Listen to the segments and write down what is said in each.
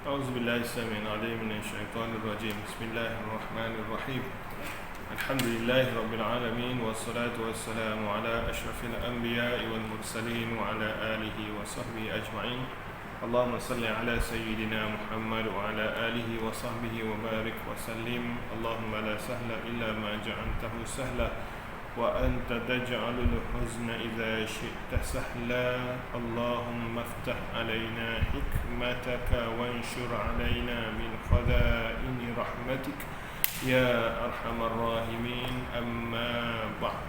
أعوذ بالله السميع العليم من الشيطان الرجيم. بسم الله الرحمن الرحيم. الحمد لله رب العالمين، والصلاة والسلام على أشرف الأنبياء والمرسلين وعلى آله وصحبه أجمعين. اللهم صل على سيدنا محمد وعلى آله وصحبه وبارك وسلم. اللهم لا سهل إلا ما جعلته سهلا وأنت تجعل الحزن إذا شئت سهلا. اللهم افتح علينا حكمتك وانشر علينا من خزائن رحمتك يا أرحم الراحمين. أما بعد.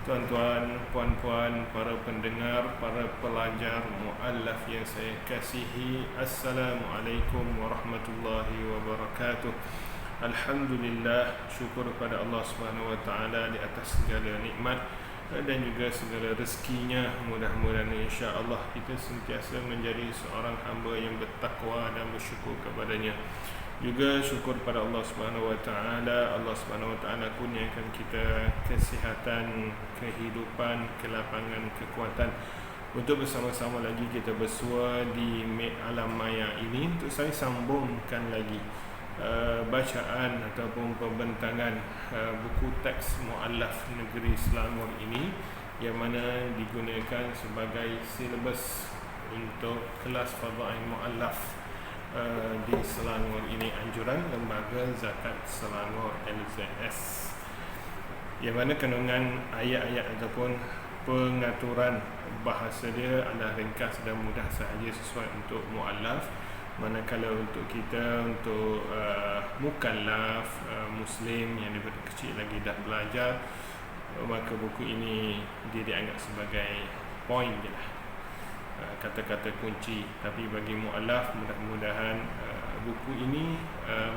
Tuan-tuan, puan-puan, para pendengar, para pelajar muallaf yang saya kasihi, Assalamualaikum warahmatullahi wabarakatuh. Alhamdulillah, syukur kepada Allah Subhanahu Wa Taala di atas segala nikmat dan juga segala rezekinya. Mudah-mudahan insya-Allah kita sentiasa menjadi seorang hamba yang bertakwa dan bersyukur kepadanya. Juga syukur pada Allah Subhanahu Wa Taala. Allah Subhanahu Wa Taala kurniakan kita kesihatan, kehidupan, kelapangan, kekuatan untuk bersama-sama lagi kita bersua di alam maya ini. Untuk saya sambungkan lagi bacaan ataupun pembentangan buku teks muallaf negeri Selangor ini, yang mana digunakan sebagai silabus untuk kelas fadha'il muallaf di Selangor ini, anjuran Lembaga Zakat Selangor LZS, yang mana kandungan ayat-ayat ataupun pengaturan bahasa dia adalah ringkas dan mudah sahaja sesuai untuk muallaf. Manakala untuk kita, untuk mukallaf, muslim yang daripada kecil lagi dah belajar, maka buku ini dia dianggap sebagai poin je lah, kata-kata kunci. Tapi bagi muallaf, mudah-mudahan buku ini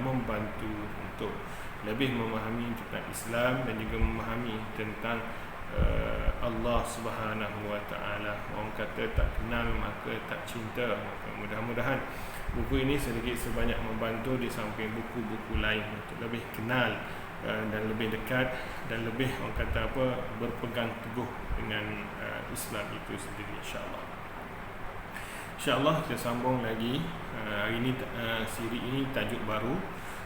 membantu untuk lebih memahami tentang Islam dan juga memahami tentang Allah Subhanahu Wa Taala. Orang kata tak kenal maka tak cinta. Maka mudah-mudahan buku ini sedikit sebanyak membantu di samping buku-buku lain untuk lebih kenal dan lebih dekat dan lebih, orang kata apa, berpegang teguh dengan Islam itu sendiri, insya-Allah. InsyaAllah kita sambung lagi. Hari ini siri ini tajuk baru,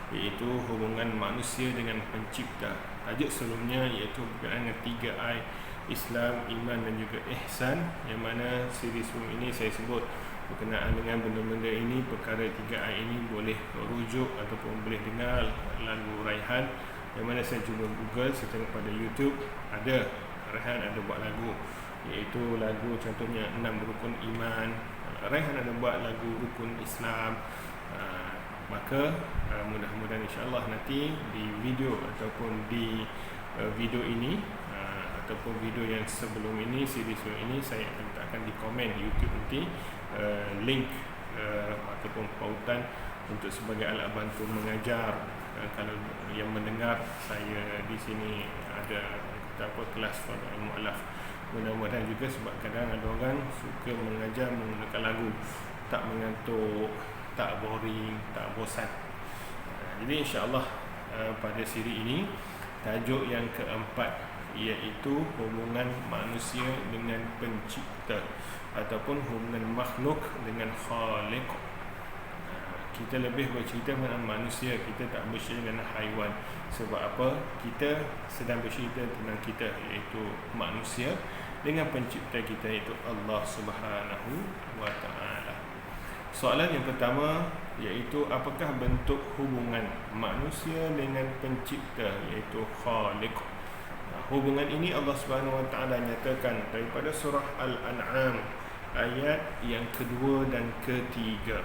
iaitu hubungan manusia dengan pencipta. Tajuk sebelumnya iaitu berkaitan dengan 3I, Islam, iman dan juga ihsan, yang mana siri sebelum ini saya sebut berkenaan dengan benda-benda ini. Perkara 3I ini boleh rujuk ataupun boleh dengar lagu Raihan, yang mana saya cuba Google, saya tengok pada YouTube, ada Raihan ada buat lagu, iaitu lagu contohnya 6 rukun iman. Raihan ada buat lagu rukun Islam. Maka mudah-mudahan insya-Allah nanti di video ataupun di video ini ataupun video yang sebelum ini, siri sebelum ini, saya akan letakkan di komen YouTube nanti link ataupun pautan untuk sebagai alat bantu mengajar. Kalau yang mendengar saya di sini ada kelas fadha'il muallaf, mudah-mudahan juga, sebab kadang ada orang suka mengajar menggunakan lagu, tak mengantuk, tak boring, tak bosan. Jadi insya-Allah pada siri ini tajuk yang keempat, iaitu hubungan manusia dengan pencipta ataupun hubungan makhluk dengan Khaliq. Kita lebih bercerita tentang manusia, kita tak bercerita dengan haiwan. Sebab apa? Kita sedang bercerita tentang kita, iaitu manusia dengan pencipta kita, iaitu Allah Subhanahu Wa Taala. Soalan yang pertama iaitu apakah bentuk hubungan manusia dengan pencipta, iaitu Khaliq. Hubungan ini Allah Subhanahu Wa Taala nyatakan daripada surah Al-An'am ayat yang kedua dan ketiga.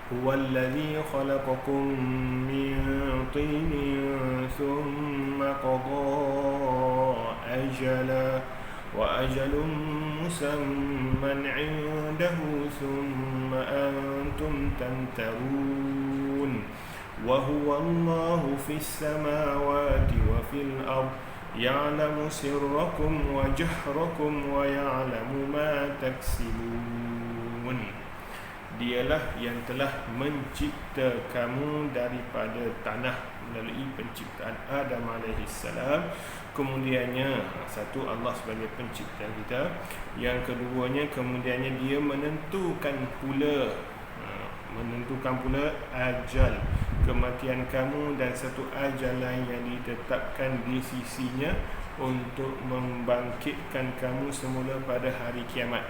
Huwallazi khalaqakum min tinin thumma qada ajala wa ajalun musamman 'indahu thumma antum tamtarun wa huwa Allahu fis samawati wa fil ard ya'lamu sirrakum wa jahrakum wa ya'lamu ma taksibun. Dialah yang telah mencipta kamu daripada tanah melalui penciptaan Adam alaihissalam. Kemudiannya, satu, Allah sebagai pencipta kita. Yang keduanya, kemudiannya dia menentukan pula menentukan pula ajal kematian kamu dan satu ajal lain yang ditetapkan di sisinya untuk membangkitkan kamu semula pada hari kiamat.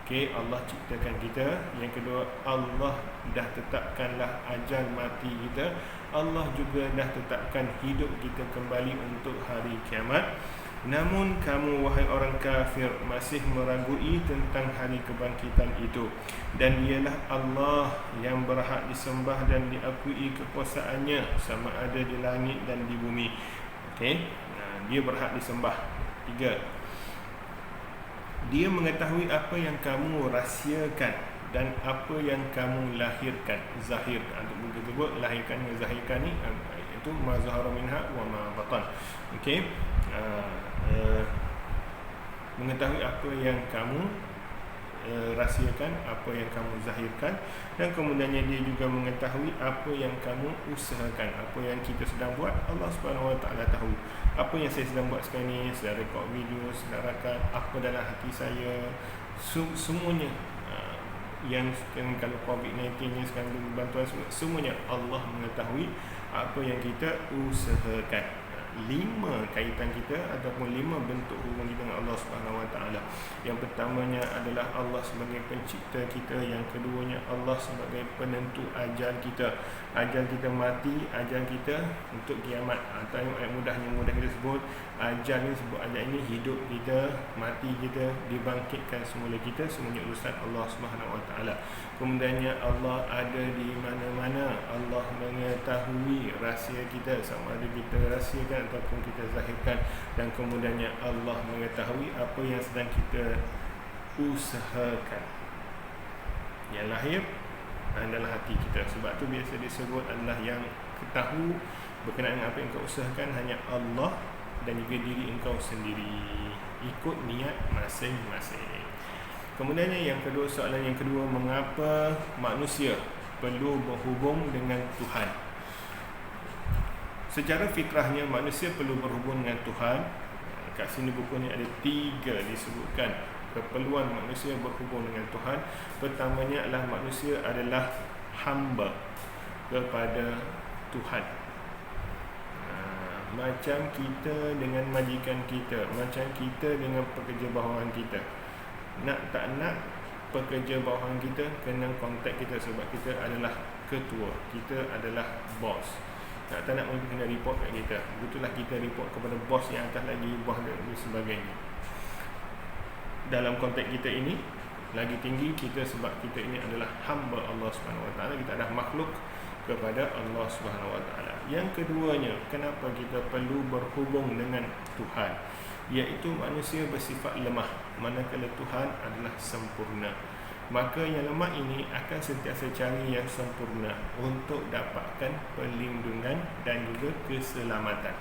Okey, Allah ciptakan kita. Yang kedua, Allah dah tetapkanlah ajal mati kita. Allah juga dah tetapkan hidup kita kembali untuk hari kiamat. Namun kamu wahai orang kafir masih meragui tentang hari kebangkitan itu, dan ialah Allah yang berhak disembah dan diakui kekuasaannya sama ada di langit dan di bumi. Okey, dia berhak disembah. 3, dia mengetahui apa yang kamu rahsiakan dan apa yang kamu lahirkan. Zahir, untuk disebut lahirkan dan zahirkan ni itu ma zahara minha wa ma batan. Okey, mengetahui apa yang kamu rahsiakan, apa yang kamu zahirkan, dan kemudiannya dia juga mengetahui apa yang kamu usahakan. Apa yang kita sedang buat, Allah Subhanahu Wa Taala tahu. Apa yang saya sedang buat sekarang ni, sedang rekod video, sedang rakam, apa dalam hati saya, semuanya. Yang sekarang kalau COVID-19 ni sekarang bantuan semuanya Allah mengetahui apa yang kita usahakan. 5 kaitan kita ataupun 5 bentuk hubungan kita dengan Allah Subhanahu Wa Taala. Yang pertamanya adalah Allah sebagai pencipta kita, yang keduanya Allah sebagai penentu ajal kita. Ajal kita mati, ajal kita untuk kiamat. Atau ayat mudah kita sebut ajal ni, sebut ajal ini hidup kita, mati kita, dibangkitkan semula kita, semuanya urusan Allah Subhanahu Wa Taala. Kemudiannya Allah ada di mana-mana. Allah mengetahui rahsia kita, sama ada kita rahsiakan ataupun kita zahirkan, dan kemudiannya Allah mengetahui apa yang sedang kita usahakan, yang lahir dalam hati kita. Sebab tu biasa disebut adalah yang ketahu berkenaan dengan apa yang kau usahakan hanya Allah dan juga diri engkau sendiri, ikut niat masing-masing. Kemudiannya yang kedua, soalan yang kedua, mengapa manusia perlu berhubung dengan Tuhan? Secara fitrahnya manusia perlu berhubung dengan Tuhan. Kat sini buku ni ada 3 disebutkan keperluan manusia berhubung dengan Tuhan. Pertamanya adalah manusia adalah hamba kepada Tuhan. Macam kita dengan majikan kita, macam kita dengan pekerja bawahan kita. Nak tak nak, pekerja bawahan kita kena kontak kita sebab kita adalah ketua, kita adalah bos. Nak tak nak, mereka kena report kat kita. Betullah kita report kepada bos yang atas lagi, bos dan sebagainya. Dalam konteks kita ini lagi tinggi kita, sebab kita ini adalah hamba Allah Subhanahu Wa Taala. Kita adalah makhluk kepada Allah Subhanahu Wa Taala. Yang keduanya, kenapa kita perlu berhubung dengan Tuhan? Iaitu manusia bersifat lemah, manakala Tuhan adalah sempurna. Maka yang lemah ini akan sentiasa cari yang sempurna untuk dapatkan perlindungan dan juga keselamatan.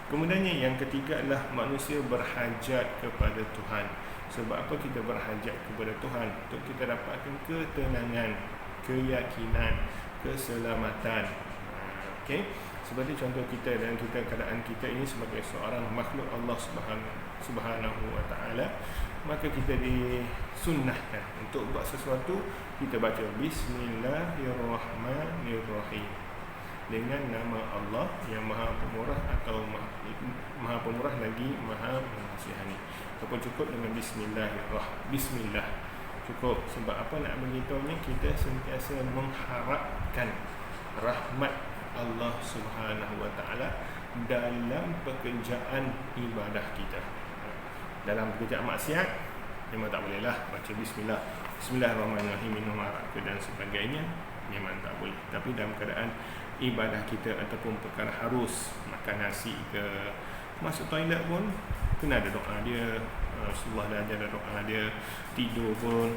Kemudiannya yang ketiga adalah manusia berhajat kepada Tuhan. Sebab apa kita berhajat kepada Tuhan? Untuk kita dapatkan ketenangan, keyakinan, keselamatan. Okey, seperti contoh kita dan kita, keadaan kita ini sebagai seorang makhluk Allah Subhanahu Wa Taala, maka kita disunnahkan untuk buat sesuatu, kita baca Bismillahirrahmanirrahim dengan nama Allah yang Maha Pemurah atau Maha Pemurah lagi Maha Mengasihani. Ataupun cukup dengan Bismillahirrahmanirrahim. Bismillah cukup. Sebab apa nak beritahunya? Kita sentiasa mengharapkan rahmat Allah Subhanahu Wa Taala dalam pekerjaan ibadah kita. Dalam pekerjaan maksiat memang tak boleh lah baca Bismillah, Bismillahirrahmanirrahim, minum arak dan sebagainya, memang tak boleh. Tapi dalam keadaan ibadah kita ataupun perkara harus makan nasi ke, masuk toilet pun kena ada doa dia. Rasulullah dah ajar doa dia, tidur pun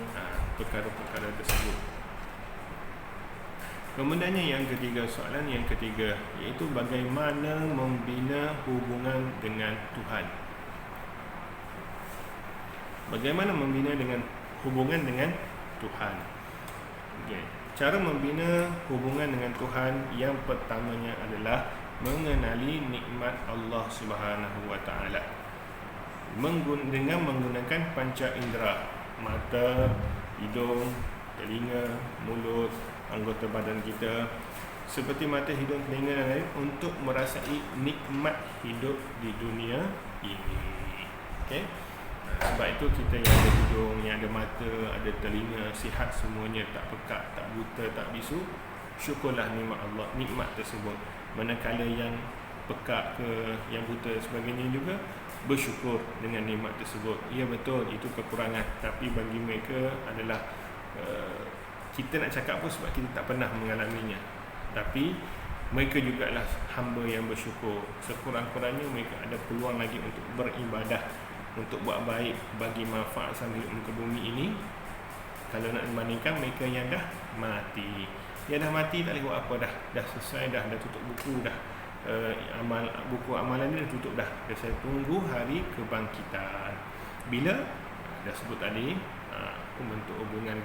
perkara-perkara tersebut. Kemudiannya yang ketiga, soalan yang ketiga, iaitu bagaimana membina hubungan dengan Tuhan. Bagaimana membina dengan hubungan dengan Tuhan? Okay. Cara membina hubungan dengan Tuhan yang pertamanya adalah mengenali nikmat Allah Subhanahu Wa Taala. Dengan menggunakan panca indera, mata, hidung, telinga, mulut, anggota badan kita seperti mata, hidung, telinga dan lain untuk merasai nikmat hidup di dunia ini. Okay? Sebab itu kita yang ada hidung, yang ada mata, ada telinga, sihat semuanya, tak pekat, tak buta, tak bisu, syukurlah nikmat Allah, nikmat tersebut. Manakala yang pekat ke, yang buta sebagainya juga bersyukur dengan nikmat tersebut. Ya betul, itu kekurangan, tapi bagi mereka adalah kita nak cakap apa sebab kita tak pernah mengalaminya, tapi mereka juga adalah hamba yang bersyukur. Sekurang-kurangnya mereka ada peluang lagi untuk beribadah, untuk buat baik bagi manfaat sambil hidup muka bumi ini. Kalau nak membandingkan mereka yang dah mati, yang dah mati tak boleh buat apa dah selesai dah tutup buku dah. Buku amalan dia dah tutup dah. Saya tunggu hari kebangkitan. Bila dah sebut tadi, bentuk hubungan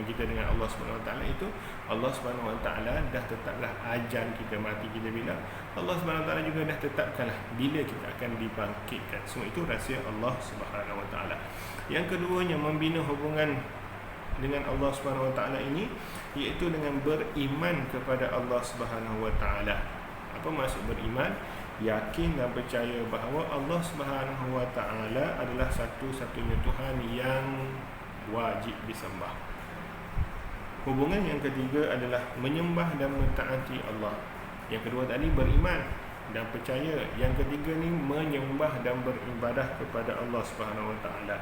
kita dengan Allah Subhanahu Wa Taala itu, Allah Subhanahu Wa Taala dah tetaplah ajal kita, mati kita bila. Allah Subhanahu Wa Taala juga dah tetapkanlah bila kita akan dibangkitkan. Semua itu rahsia Allah Subhanahu Wa Taala. Yang keduanya, membina hubungan dengan Allah Subhanahu Wa Taala ini iaitu dengan beriman kepada Allah Subhanahu Wa Taala. Apa maksud beriman? Yakin dan percaya bahawa Allah Subhanahu Wa Taala adalah satu-satunya Tuhan yang wajib disembah. Hubungan yang ketiga adalah menyembah dan mentaati Allah. Yang kedua tadi beriman dan percaya. Yang ketiga ni menyembah dan beribadah kepada Allah Subhanahu Wa Taala,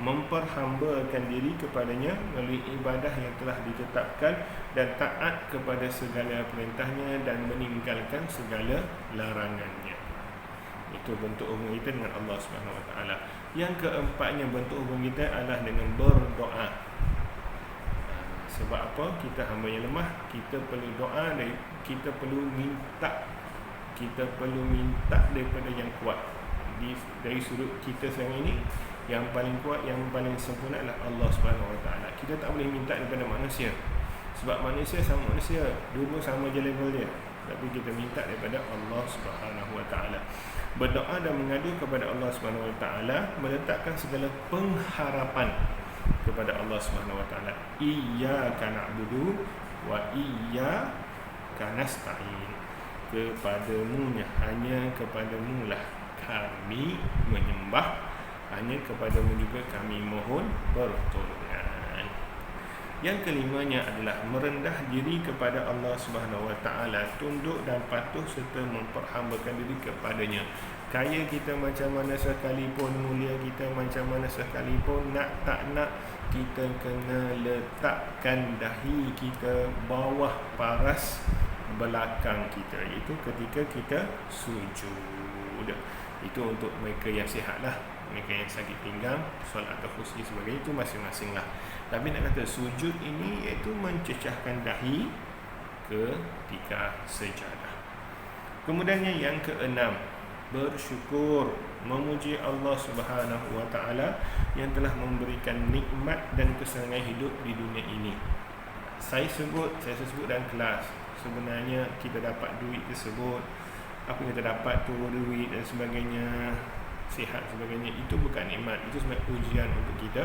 memperhambakan diri kepadanya melalui ibadah yang telah ditetapkan dan taat kepada segala perintahnya dan meninggalkan segala larangannya. Itu bentuk hubungan kita dengan Allah Subhanahu Wa Taala. Yang keempatnya, bentuk hubungan kita adalah dengan berdoa. Sebab apa? Kita hamba yang lemah, kita perlu doa dan kita perlu minta. Kita perlu minta daripada yang kuat. Dari sudut kita sekarang ini, yang paling kuat, yang paling sempurna adalah Allah Subhanahu Wa Taala. Kita tak boleh minta daripada manusia. Sebab manusia sama manusia, dua sama je level dia. Tapi kita minta daripada Allah Subhanahu Wa Taala. Berdoa dan mengadu kepada Allah Subhanahu Wa Taala, meletakkan segala pengharapan kepada Allah Subhanahu Wa Taala. Iyyaka na'budu wa iyyaka nasta'in. Kepadamu, hanya kepadamu lah kami menyembah, hanya kepadamu juga kami mohon pertolongan. Yang kelimanya adalah merendah diri kepada Allah Subhanahu Wa Taala, tunduk dan patuh serta memperhambakan diri kepadanya. Kaya kita macam mana sekalipun, mulia kita macam mana sekalipun, nak tak nak kita kena letakkan dahi kita bawah paras belakang kita, iaitu ketika kita sujud. Itu untuk mereka yang sihat lah. Mereka yang sakit pinggang, solat atau kursi sebagainya, itu masing-masing lah. Tapi nak kata sujud ini iaitu mencecahkan dahi ketika sejadah. Kemudiannya yang keenam, bersyukur, memuji Allah Subhanahu Wa Taala yang telah memberikan nikmat dan kesenangan hidup di dunia ini. Saya sebut dalam kelas, sebenarnya kita dapat duit tersebut, apa yang kita dapat tu, duit dan sebagainya, sihat sebagainya, itu bukan nikmat. Itu sebenarnya ujian untuk kita.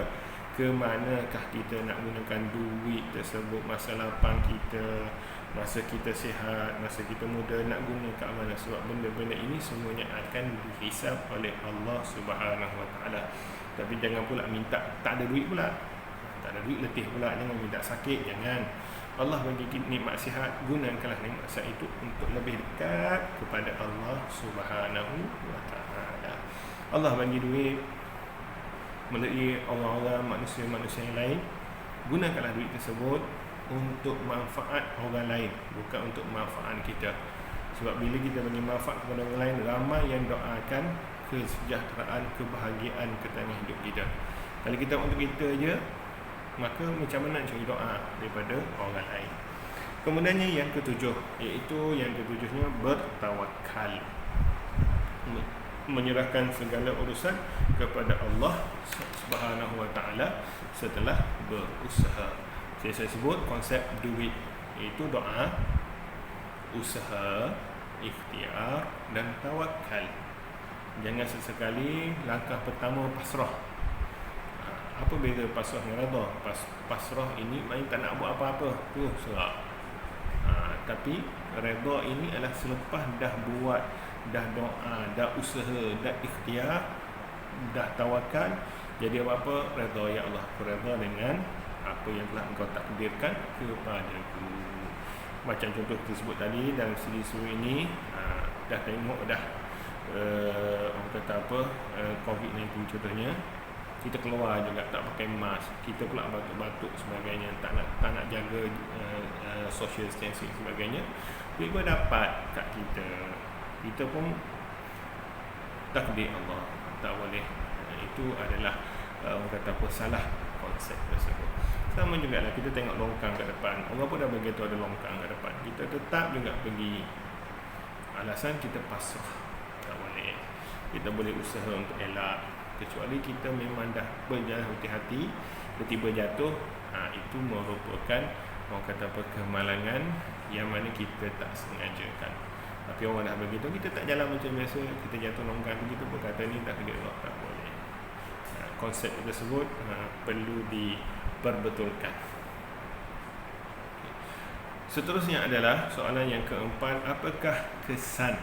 Ke manakah kita nak gunakan duit tersebut, masa lapang kita, masa kita sihat, masa kita muda, nak guna kat mana? Sebab benda-benda ini semuanya akan dihisab oleh Allah Subhanahu Wa Taala. Tapi jangan pula minta tak ada duit pula. Tak ada duit letih pula, jangan minta sakit, jangan. Allah bagi kita nikmat sihat, gunakanlah nikmat sihat itu untuk lebih dekat kepada Allah Subhanahu Wa Taala. Allah bagi duit melalui orang-orang, manusia-manusia yang lain, gunakanlah duit tersebut untuk manfaat orang lain, bukan untuk manfaat kita. Sebab bila kita bagi manfaat kepada orang lain, ramai yang doakan kesejahteraan, kebahagiaan ke tengah hidup kita. Kalau kita untuk kita je, maka macam mana cari doa daripada orang lain. Kemudiannya yang ketujuh, iaitu yang ketujuhnya bertawakal, menyerahkan segala urusan kepada Allah Subhanahu Wa Taala setelah berusaha. Saya sebut konsep duit, iaitu doa, usaha, ikhtiar dan tawakal. Jangan sesekali langkah pertama pasrah. Apa beza pasrah dengan redha? Pasrah ini main tak nak buat apa-apa, tu serah. Tapi redha ini adalah selepas dah buat, dah doa, dah usaha, dah ikhtiar, dah tawakal, jadi apa-apa redha, ya Allah, aku redha dengan apa yang telah Engkau takdirkan kepadaku. Macam contoh kita sebut tadi dalam siri surah ini, dah tengok dah orang kata apa, COVID-19 contohnya, kita keluar juga tak pakai mask, kita pula batuk-batuk sebagainya, tak nak jaga social distancing sebagainya, tiba dapat kat kita pun takdir Allah, tak boleh. Itu adalah orang kata apa, salah konsep tersebut. Sama juga lah kita tengok longkang kat depan, Allah pun dah bagi tahu ada longkang kat depan, kita tetap juga pergi. Alasan kita pasrah, tak boleh. Kita boleh usaha untuk elak, kecuali kita memang dah berjalan hati-hati, tiba-tiba jatuh, itu merupakan orang kata apa, kemalangan yang mana kita tak sengajakan. Tapi orang dah begitu, kita tak jalan macam biasa, kita jatuh longkang, kita berkata ni tak kena Allah, tak boleh. Konsep tersebut perlu diperbetulkan. Seterusnya adalah soalan yang keempat, apakah kesan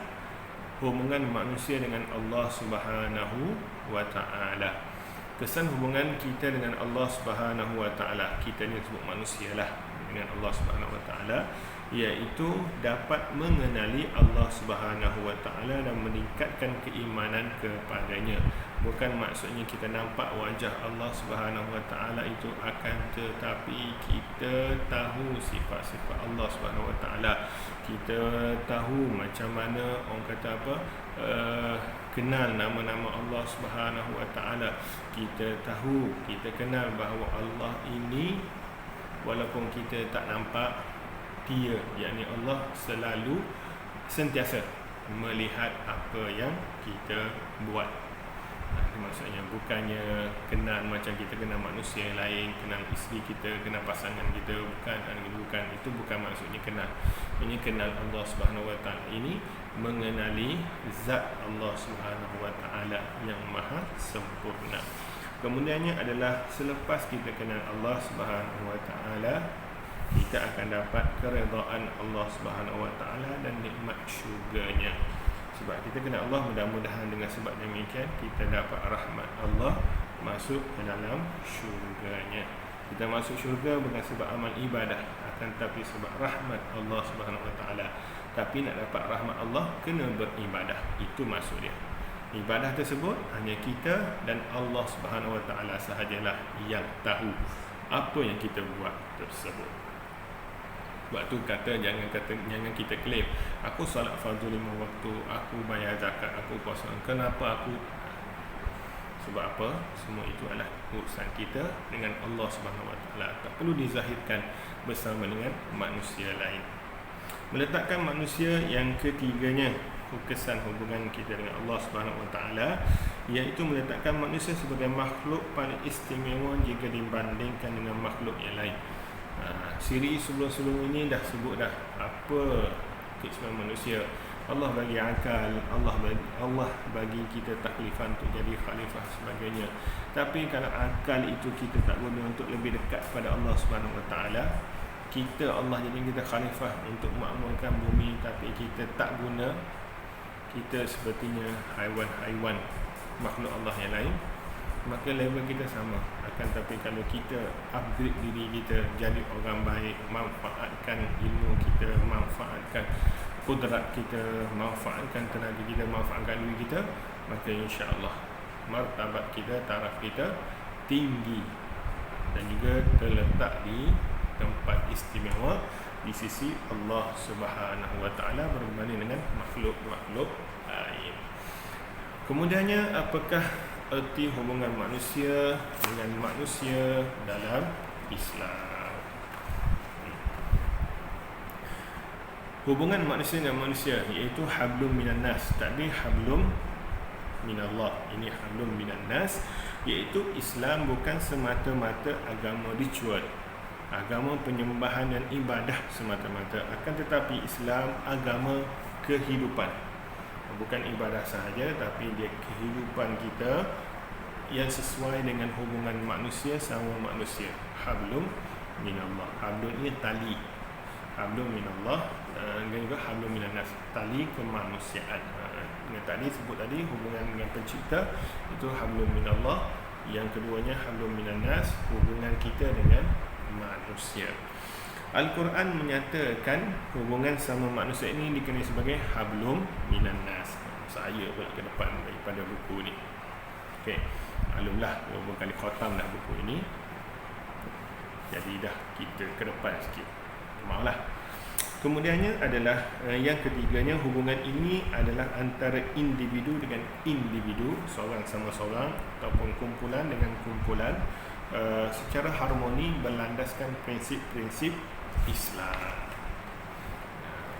hubungan manusia dengan Allah Subhanahu wa Ta'ala? Kesan hubungan kita dengan Allah Subhanahu wa Ta'ala, kita ni sebut manusia lah, dengan Allah Subhanahu wa Ta'ala, iaitu dapat mengenali Allah Subhanahu wa Ta'ala dan meningkatkan keimanan kepadanya. Bukan maksudnya kita nampak wajah Allah Subhanahu wa Ta'ala itu, akan tetapi kita tahu sifat-sifat Allah Subhanahu wa Ta'ala. Kita tahu macam mana orang kata apa, kenal nama-nama Allah Subhanahu wa Ta'ala. Kita tahu, kita kenal bahawa Allah ini walaupun kita tak nampak, dia, yakni Allah selalu sentiasa melihat apa yang kita buat. Maksudnya bukannya kenal macam kita kenal manusia yang lain, kenal isteri kita, kenal pasangan kita, bukan. Itu bukan maksudnya kenal. Ini kenal Allah Subhanahu wa Ta'ala, ini mengenali zat Allah Subhanahu wa Ta'ala yang maha sempurna. Kemudiannya adalah selepas kita kenal Allah Subhanahu wa Ta'ala, kita akan dapat keredaan Allah Subhanahu wa Ta'ala dan nikmat syurganya. Sebab kita kenal Allah, mudah-mudahan dengan sebab demikian kita dapat rahmat Allah, masuk ke dalam syurganya. Kita masuk syurga bukan sebab amal ibadah, akan tapi sebab rahmat Allah Subhanahu wa Ta'ala. Tapi nak dapat rahmat Allah, kena beribadah. Itu maksud dia. Ibadah tersebut hanya kita dan Allah Subhanahu wa Ta'ala sahajalah yang tahu apa yang kita buat tersebut. Waktu jangan kita klaim, aku solat fardu 5 waktu, aku bayar zakat, aku puasa. Kenapa aku? Sebab apa? Semua itu adalah urusan kita dengan Allah Subhanahu wa Ta'ala. Tak perlu dizahirkan bersama dengan manusia lain. Meletakkan manusia yang ketiganya, kesan hubungan kita dengan Allah Subhanahu wa Ta'ala, iaitu meletakkan manusia sebagai makhluk paling istimewa jika dibandingkan dengan makhluk yang lain. Siri sebelum ini dah sebut dah apa keistimewaan manusia. Allah bagi akal, Allah bagi kita taklifan untuk jadi khalifah sebagainya. Tapi kalau akal itu kita tak guna untuk lebih dekat pada Allah Subhanahu wa Ta'ala, Allah jadi kita khalifah untuk makmurkan bumi, tapi kita tak guna, kita sepertinya haiwan-haiwan makhluk Allah yang lain, maka level kita sama. Akan tapi kalau kita upgrade diri kita, jadi orang baik, manfaatkan ilmu kita, manfaatkan kudrat kita, manfaatkan tenaga kita, manfaatkan diri kita, maka insya-Allah martabat kita, taraf kita tinggi dan juga terletak di tempat istimewa di sisi Allah Subhanahu wa Ta'ala berbanding dengan makhluk-makhluk lain. Kemudiannya, apakah erti hubungan manusia dengan manusia dalam Islam? Hubungan manusia dengan manusia iaitu hablum minan nas. Tadi hablum minallah, ini hablum minan nas, iaitu Islam bukan semata-mata agama ritual, agama penyembahan dan ibadah semata-mata, akan tetapi Islam agama kehidupan. Bukan ibadah sahaja, tapi dia kehidupan kita yang sesuai dengan hubungan manusia sama manusia. Hablum minallah. Hablum ni tali. Hablum minallah dan juga hablum minannas, tali kemanusiaan. Dengan tadi sebut tadi hubungan dengan pencipta itu hablum minallah. Yang keduanya hablum minannas, hubungan kita dengan manusia. Al-Quran menyatakan hubungan sama manusia ini dikenali sebagai hablum minannas. Saya pula ke depan daripada buku ni. Okey. Alhamdulillah beberapa kali khatam dah buku ini. Jadi dah kita ke depan sikit. Maaflah. Kemudiannya adalah yang ketiganya, hubungan ini adalah antara individu dengan individu, seorang sama seorang ataupun kumpulan dengan kumpulan, secara harmoni berlandaskan prinsip-prinsip Islam.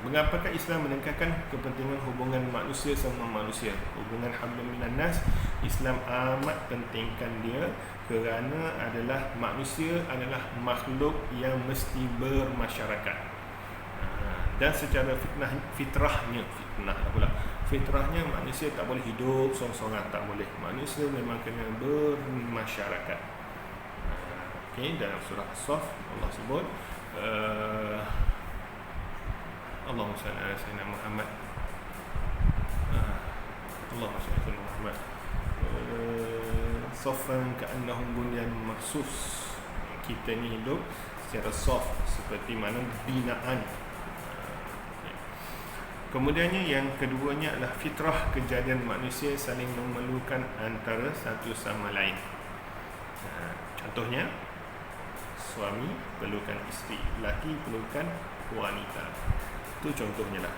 Mengapakah Islam menekankan kepentingan hubungan manusia sama manusia? Hubungan hablum minannas, Islam amat pentingkan dia kerana adalah manusia adalah makhluk yang mesti bermasyarakat. Dan secara fitrahnya manusia tak boleh hidup seorang-seorang, tak boleh. Manusia memang kena bermasyarakat. Okey, dalam surah As-Saff Allah sebut Allahumma salli ala sayyidina Muhammad. Allahumma salli ala sayyidina Muhammad. Saffan ka'annahum bunyan marsus. Kita ni hidup secara soft seperti mana binaan. Kemudiannya yang keduanya adalah fitrah kejadian manusia saling memerlukan antara satu sama lain. Contohnya, suami perlukan isteri, lelaki perlukan wanita. Itu contohnya lah.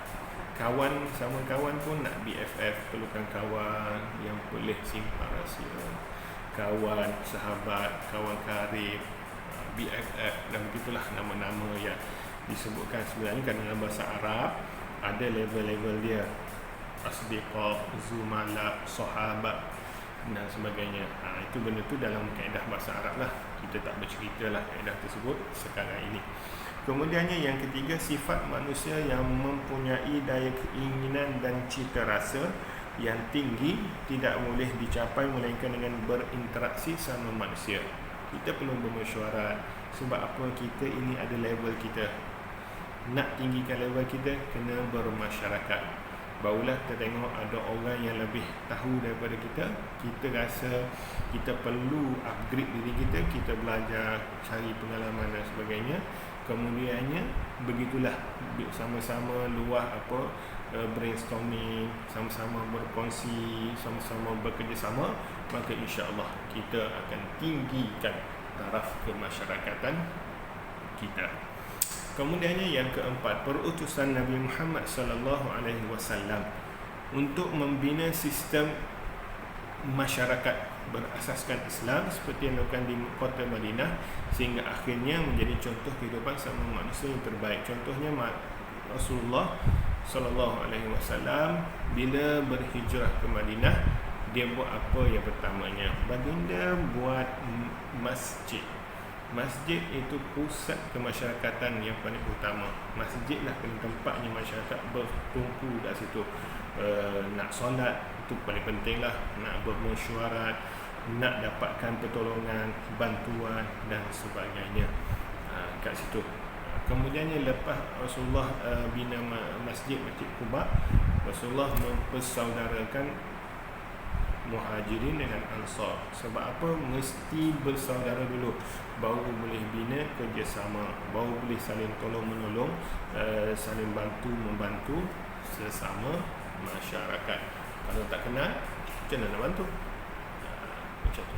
Kawan sama kawan pun nak BFF, perlukan kawan yang boleh simpan rahsia. Kawan, sahabat, kawan karib, BFF dan begitulah nama-nama yang disebutkan sebenarnya kan dalam bahasa Arab. Ada level-level dia, asdiqah, zumala, sahabat dan sebagainya. Itu benda tu dalam kaedah bahasa Arab lah. Kita tak bercerita lah kaedah tersebut sekarang ini. Kemudiannya yang ketiga, sifat manusia yang mempunyai daya keinginan dan cita rasa yang tinggi tidak boleh dicapai melainkan dengan berinteraksi sama manusia. Kita perlu bermesyuarat. Sebab apa? Kita ini ada level kita. Nak tinggikan level kita, kena bermasyarakat. Barulah kita tengok ada orang yang lebih tahu daripada kita, kita rasa kita perlu upgrade diri kita, kita belajar, cari pengalaman dan sebagainya. Kemudiannya begitulah, sama-sama luah brainstorming, sama-sama berkongsi, sama-sama bekerjasama, maka insya-Allah kita akan tinggikan taraf kemasyarakatan kita. Kemudiannya yang keempat, perutusan Nabi Muhammad sallallahu alaihi wasallam untuk membina sistem masyarakat berasaskan Islam seperti yang dilakukan di kota Madinah sehingga akhirnya menjadi contoh kehidupan sama manusia yang terbaik. Contohnya Rasulullah sallallahu alaihi wasallam bila berhijrah ke Madinah, dia buat apa yang pertamanya? Baginda buat masjid. Masjid itu pusat kemasyarakatan yang paling utama. Masjidlah tempatnya masyarakat berkumpul kat situ. Nak solat itu paling penting lah. Nak bermesyuarat, nak dapatkan pertolongan, bantuan dan sebagainya kat situ. Kemudiannya lepas Rasulullah bina Masjid Quba, Rasulullah mempersaudarakan Muhajirin dengan Ansar. Sebab apa? Mesti bersaudara dulu, baru boleh bina kerjasama, baru boleh saling tolong-menolong, saling bantu-membantu sesama masyarakat. Kalau tak kenal, macam mana nak bantu? Macam tu.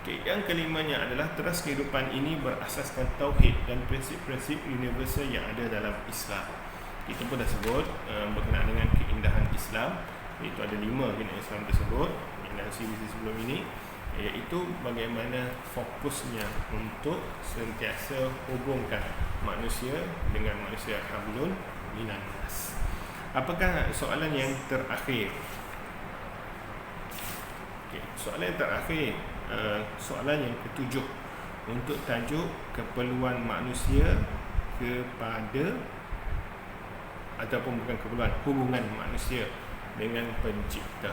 Okay, yang kelimanya adalah teras kehidupan ini berasaskan tauhid dan prinsip-prinsip universal yang ada dalam Islam. Kita pun dah sebut berkenaan dengan keindahan Islam. Itu ada 5 keindahan Islam tersebut dalam siri sebelum ini, iaitu bagaimana fokusnya untuk sentiasa hubungkan manusia dengan manusia, hablun minannas. Apakah soalan yang terakhir? Okay, soalan yang terakhir, soalan yang ketujuh untuk tajuk keperluan manusia kepada ataupun bukan keperluan, hubungan manusia dengan pencipta.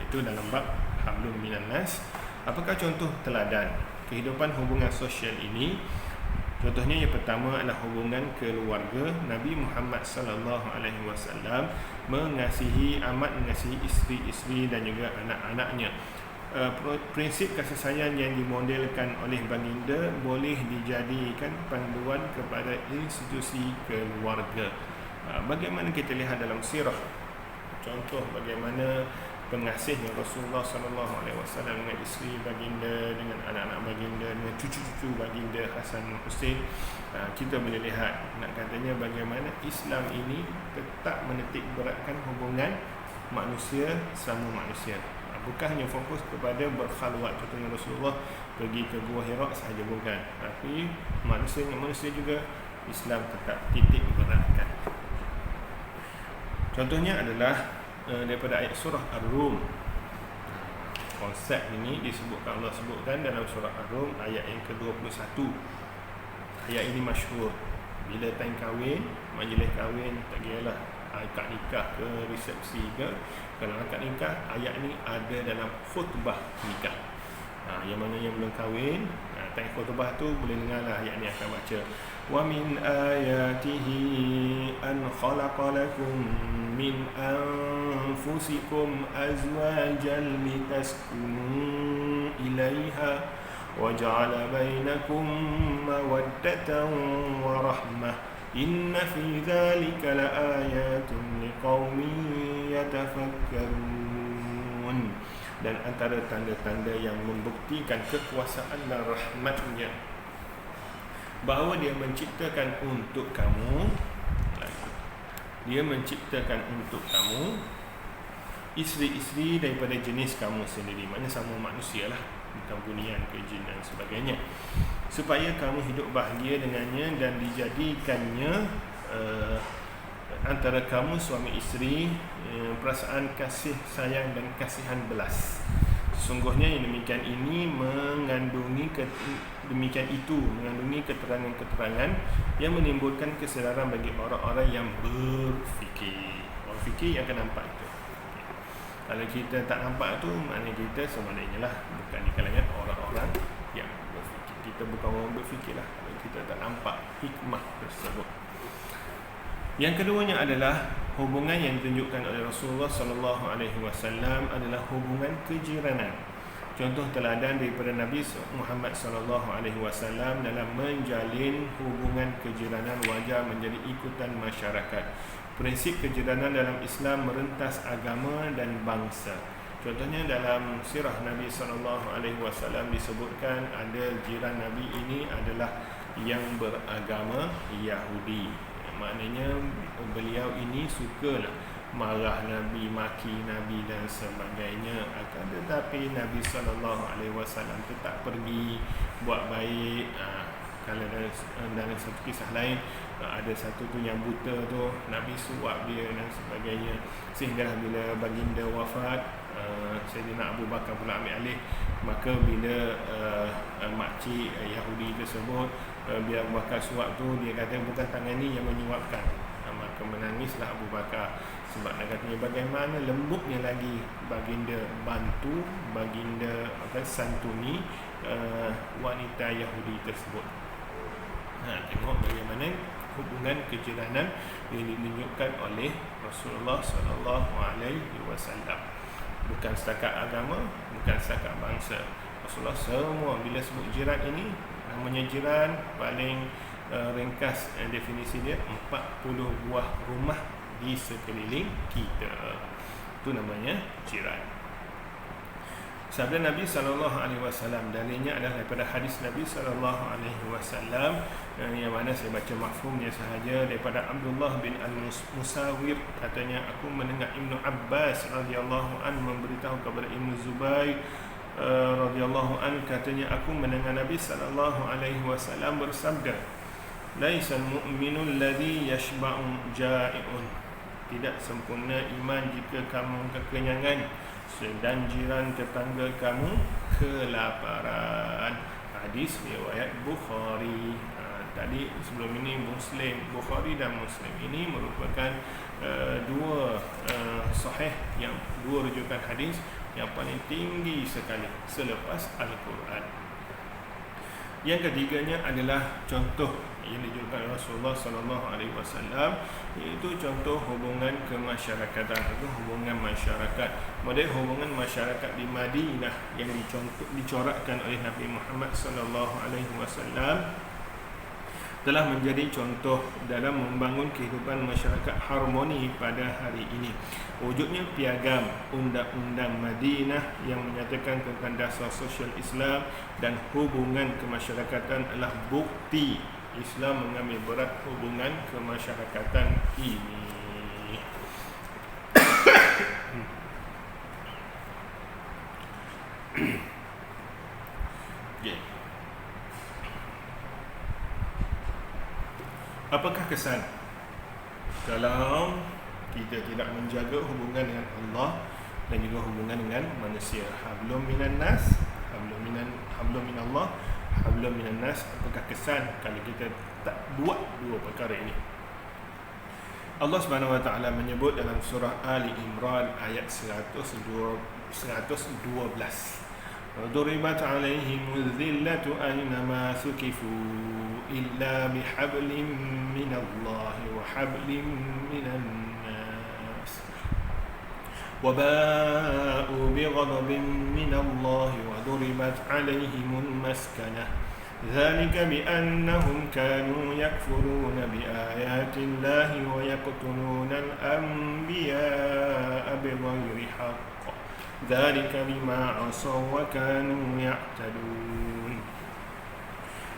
Itu dalam bab hablum minannas. Apakah contoh teladan kehidupan hubungan sosial ini? Contohnya yang pertama adalah hubungan keluarga. Nabi Muhammad sallallahu alaihi wasallam amat mengasihi isteri-isteri dan juga anak-anaknya. Prinsip kasih sayang yang dimodelkan oleh baginda boleh dijadikan panduan kepada institusi keluarga. Bagaimana kita lihat dalam sirah, contoh bagaimana pengasihnya Rasulullah sallallahu alaihi wasallam dengan isteri baginda, dengan anak-anak baginda, dengan cucu-cucu baginda Hasan dan Husain. Kita boleh lihat, nak katanya bagaimana Islam ini tetap menitik beratkan hubungan manusia sama manusia. Bukan hanya fokus kepada berkhalwat, contohnya Rasulullah pergi ke Gua Hira sahaja, bukan, tapi manusia dengan manusia juga Islam tetap titik beratkan. Contohnya adalah daripada ayat surah Ar-Rum. Konsep ini disebutkan, Allah sebutkan dalam surah Ar-Rum ayat yang ke-21. Ayat ini masyhur. Bila time kahwin, majlis kahwin, tak kiralah akad nikah ke resepsi ke, kalau akad nikah, ayat ni ada dalam khutbah nikah. Yang mana yang belum kahwin, time khutbah tu boleh dengarlah ayat ni akan baca. Wa min ayatihi an khalaqa lakum min anfusikum azwajan litaskunu ilaiha wa ja'ala bainakum mawaddatan wa rahmah. Inna fi dzalika laayatin liqaumin yatafakkarun. Dan antara tanda-tanda yang membuktikan kekuasaan dan rahmatnya, bahawa dia menciptakan untuk kamu, isteri-isteri daripada jenis kamu sendiri. Mana sama manusia lah, bukan bunian ke jin dan sebagainya, supaya kamu hidup bahagia dengannya dan dijadikannya antara kamu suami isteri perasaan kasih sayang dan kasihan belas. Sesungguhnya yang demikian ini mengandungi keterangan-keterangan yang menimbulkan kesedaran bagi orang-orang yang berfikir. Orang fikir yang akan nampak itu. Kalau kita tak nampak tu, maknanya kita sebenarnya lah bukan di kalangan orang-orang yang berfikir. Kita bukan orang berfikir lah kalau kita tak nampak hikmah tersebut. Yang keduanya adalah hubungan yang ditunjukkan oleh Rasulullah sallallahu alaihi wasallam adalah hubungan kejiranan. Contoh teladan daripada Nabi Muhammad sallallahu alaihi wasallam dalam menjalin hubungan kejiranan wajar menjadi ikutan masyarakat. Prinsip kejiranan dalam Islam merentas agama dan bangsa. Contohnya dalam sirah Nabi sallallahu alaihi wasallam disebutkan ada jiran Nabi ini adalah yang beragama Yahudi. Maknanya beliau ini sukalah marah Nabi, maki Nabi dan sebagainya. Akan tetapi Nabi SAW tetap pergi buat baik. Kalau dalam satu kisah lain, ada satu tu yang buta tu, Nabi suap dia dan sebagainya. Sehingga bila baginda wafat, Sayyidina Abu Bakar pula ambil alih. Maka bila makcik Yahudi tersebut, bila Abu Bakar suap tu, dia kata bukan tangan ni yang menyuapkan. Maka menangislah Abu Bakar. Sebab nak katanya bagaimana lembutnya lagi baginda bantu, baginda santuni wanita Yahudi tersebut. Tengok bagaimana hubungan kejiranan yang ditunjukkan oleh Rasulullah SAW. Bukan setakat agama, bukan setakat bangsa. Rasulullah semua bila sebut jiran ini, namanya jiran paling ringkas definisi dia 40 buah rumah di sekeliling kita. Itu namanya jiran. Sabda Nabi SAW, dalilnya adalah daripada hadis Nabi SAW yang mana saya baca mafhumnya sahaja daripada Abdullah bin Al-Musawir. Katanya, aku mendengar Ibnu Abbas radhiyallahu an memberitahu kepada Ibnu Zubair radhiyallahu an, katanya aku mendengar Nabi SAW bersabda, laisal mu'minul ladzi yashba'u ja'i'un. Tidak sempurna iman jika kamu kekenyangan dan jiran tetangga kamu kelaparan. Hadis riwayat Bukhari. Tadi sebelum ini Muslim, Bukhari dan Muslim ini merupakan dua sahih, yang dua rujukan hadis yang paling tinggi sekali selepas Al-Quran. Yang ketiganya adalah contoh yang ditunjukkan Rasulullah SAW, iaitu contoh hubungan kemasyarakatan atau hubungan masyarakat. Model hubungan masyarakat di Madinah yang dicorakkan oleh Nabi Muhammad SAW telah menjadi contoh dalam membangun kehidupan masyarakat harmoni pada hari ini. Wujudnya piagam Undang-Undang Madinah yang menyatakan tentang dasar sosial Islam dan hubungan kemasyarakatan adalah bukti Islam mengambil berat hubungan kemasyarakatan ini. Okay. Apakah kesan kalau kita tidak menjaga hubungan dengan Allah dan juga hubungan dengan manusia? Hablum minan nas, hablum minallah, hablum minan nas. Apakah kesan kalau kita tak buat dua perkara ini? Allah Subhanahu wa taala menyebut dalam surah Ali Imran ayat 112. ضربت عليهم الذلة أينما ثقفوا إلا بحبل من الله وحبل من الناس وباءوا بغضب من الله وضربت عليهم المسكنة ذلك بأنهم كانوا يكفرون بآيات الله ويقتلون الأنبياء بغير حق ذلك بما عصوا وكانوا يعتدون.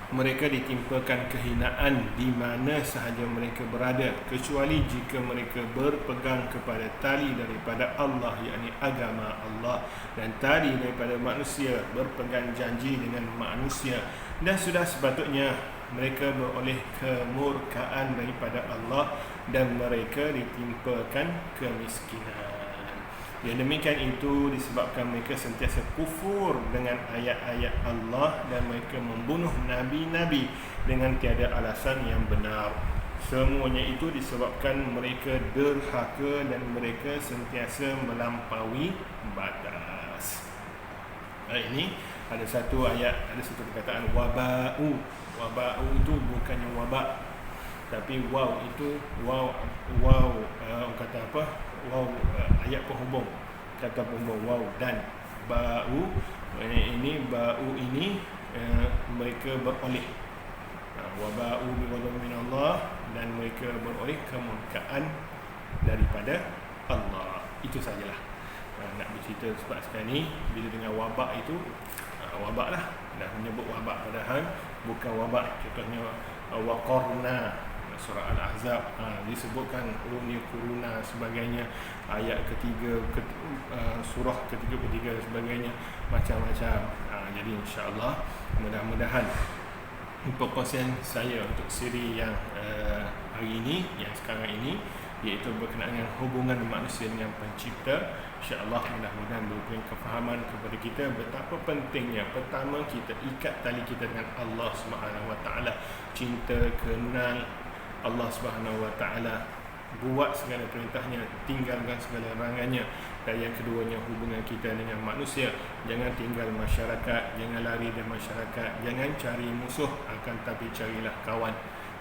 Mereka ditimpakan kehinaan di mana sahaja mereka berada, kecuali jika mereka berpegang kepada tali daripada Allah, yakni agama Allah, dan tali daripada manusia, berpegang janji dengan manusia, dan sudah sepatutnya mereka beroleh kemurkaan daripada Allah dan mereka ditimpakan kemiskinan. Yang demikian itu disebabkan mereka sentiasa kufur dengan ayat-ayat Allah dan mereka membunuh nabi-nabi dengan tiada alasan yang benar. Semuanya itu disebabkan mereka derhaka dan mereka sentiasa melampaui batas. Ini ada satu ayat, ada satu perkataan waba'u. Waba'u itu bukannya wabak, tapi waw itu waw kata apa? Waw ayat penghubung, kata penghubung waw dan ba'u. Ini ba'u ini mereka beroleh waba'u bighadabin min Allah, dan mereka beroleh kemurkaan daripada Allah. Itu sajalah nak bercerita sebab sekarang ni bila dengan wabak itu wabak lah, dah menyebut wabak padahal bukan wabak. Contohnya waqarna surah Al-Ahzab disebutkan ni kuruna sebagainya, ayat ketiga surah ketiga sebagainya, macam-macam. Jadi insya-Allah mudah-mudahan perkongsian saya untuk siri yang hari ini, yang sekarang ini, iaitu berkenaan dengan hubungan manusia dengan pencipta, insya-Allah mudah-mudahan memberikan kefahaman kepada kita betapa pentingnya pertama kita ikat tali kita dengan Allah Subhanahu wa taala, cinta, kenal Allah Subhanahu wa taala, buat segala perintahnya, tinggalkan segala larangannya. Dan yang keduanya hubungan kita dengan manusia, jangan tinggal masyarakat, jangan lari dari masyarakat, jangan cari musuh, akan tapi carilah kawan.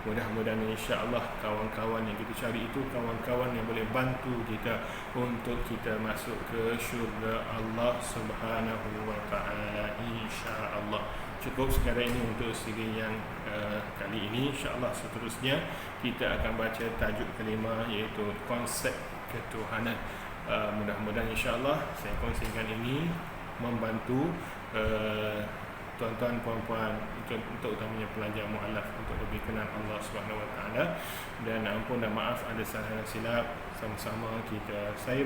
Mudah-mudahan insya-Allah kawan-kawan yang kita cari itu kawan-kawan yang boleh bantu kita untuk kita masuk ke syurga Allah Subhanahu wa taala, insya-Allah. Cukup sekadar ini untuk siri yang kali ini. InsyaAllah seterusnya kita akan baca tajuk kelima, iaitu konsep ketuhanan. Mudah-mudahan insyaAllah saya kongsikan ini membantu tuan-tuan, puan-puan, untuk utamanya pelajar mu'alaf untuk lebih kenal Allah Subhanahu wa taala. Dan ampun dan maaf ada salah silap, sama-sama saya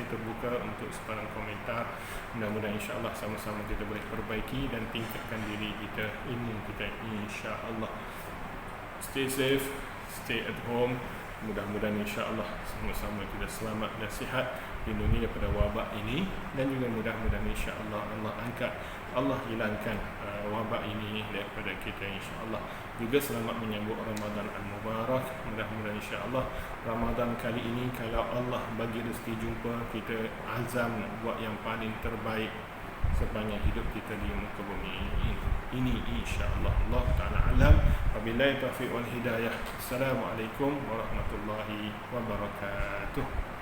terbuka untuk sebarang komentar. Mudah-mudahan insya-Allah sama-sama kita boleh perbaiki dan tingkatkan diri kita, ilmu kita, insya-Allah. Stay safe, stay at home, Mudah-mudahan insya-Allah sama-sama kita selamat dan sihat, lindungi daripada wabak ini, dan juga mudah-mudahan insya-Allah Allah angkat, Allah hilangkan wabak ini daripada kita insya-Allah. Juga selamat menyambut Ramadan Al-Mubarak. Mudah-mudahan insya-Allah Ramadan kali ini kalau Allah bagi rezeki jumpa, kita azam buat yang paling terbaik sepanjang hidup kita di muka bumi ini insya-Allah. Allah Ta'ala alam. Wabillahi taufiq wal hidayah. Assalamualaikum warahmatullahi wabarakatuh.